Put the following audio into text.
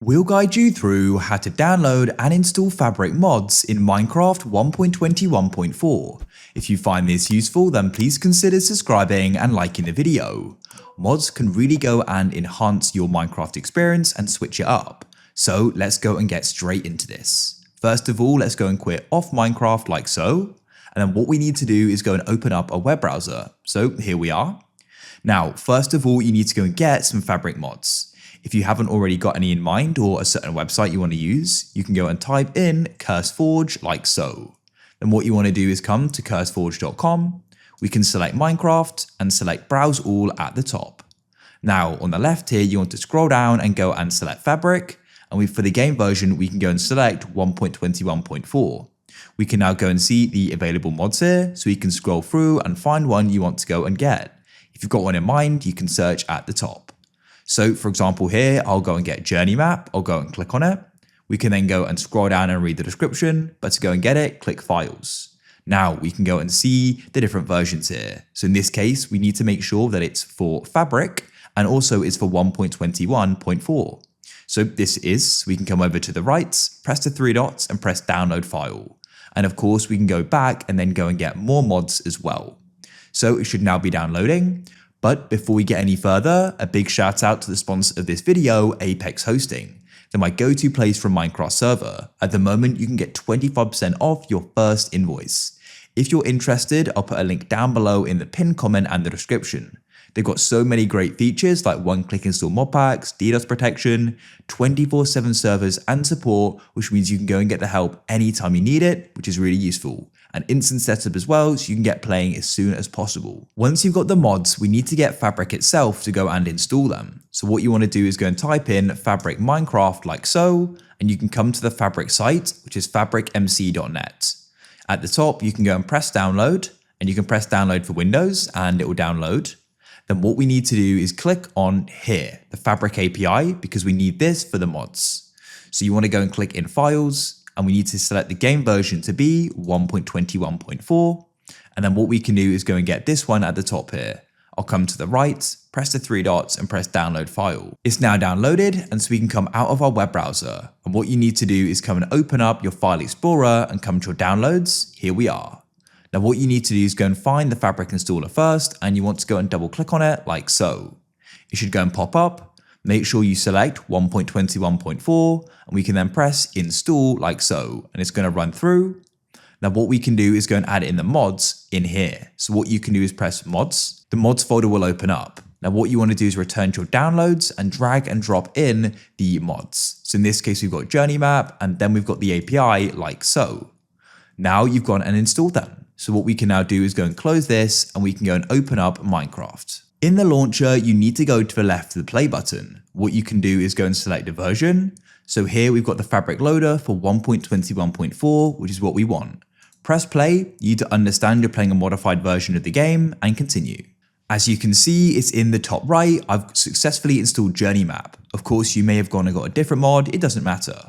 We'll guide you through how to download and install Fabric mods in Minecraft 1.21.4. If you find this useful, then please consider subscribing and liking the video. Mods can really go and enhance your Minecraft experience and switch it up. So let's go and get straight into this. First of all, let's go and quit off Minecraft like so. And then what we need to do is go and open up a web browser. So here we are. Now, first of all, you need to go and get some Fabric mods. If you haven't already got any in mind or a certain website you want to use, you can go and type in CurseForge like so. Then what you want to do is come to curseforge.com. We can select Minecraft and select Browse All at the top. Now on the left here, you want to scroll down and go and select Fabric. And for the game version, we can go and select 1.21.4. We can now go and see the available mods here, so you can scroll through and find one you want to go and get. If you've got one in mind, you can search at the top. So for example here, I'll go and get Journey Map, I'll go and click on it. We can then go and scroll down and read the description, but to go and get it, click Files. Now we can go and see the different versions here. So in this case, we need to make sure that it's for Fabric and also it's for 1.21.4. So this is, we can come over to the right, press the three dots and press Download File. And of course we can go back and then go and get more mods as well. So it should now be downloading. But before we get any further, a big shout out to the sponsor of this video, Apex Hosting. They're my go-to place for a Minecraft server. At the moment, you can get 25% off your first invoice. If you're interested, I'll put a link down below in the pinned comment and the description. They've got so many great features like one-click install mod packs, DDoS protection, 24/7 servers and support, which means you can go and get the help anytime you need it, which is really useful. And instant setup as well, so you can get playing as soon as possible. Once you've got the mods, we need to get Fabric itself to go and install them. So what you want to do is go and type in Fabric Minecraft like so, and you can come to the Fabric site, which is fabricmc.net. At the top, you can go and press download, and you can press download for Windows, and it will download. Then what we need to do is click on here, the Fabric API, because we need this for the mods. So you want to go and click in Files, and we need to select the game version to be 1.21.4. And then what we can do is go and get this one at the top here. I'll come to the right, press the three dots and press download file. It's now downloaded, and so we can come out of our web browser. And what you need to do is come and open up your file explorer and come to your downloads. Here we are. Now what you need to do is go and find the Fabric installer first, and you want to go and double click on it like so. It should go and pop up. Make sure you select 1.21.4 and we can then press install like so, and it's going to run through. Now what we can do is go and add in the mods in here. So what you can do is press mods. The mods folder will open up. Now what you want to do is return to your downloads and drag and drop in the mods. So in this case, we've got Journey Map and then we've got the API like so. Now you've gone and installed them. So what we can now do is go and close this and we can go and open up Minecraft. In the launcher, you need to go to the left of the play button. What you can do is go and select a version. So here we've got the Fabric loader for 1.21.4, which is what we want. Press play, you need to understand you're playing a modified version of the game, and continue. As you can see, it's in the top right, I've successfully installed Journey Map. Of course, you may have gone and got a different mod, it doesn't matter.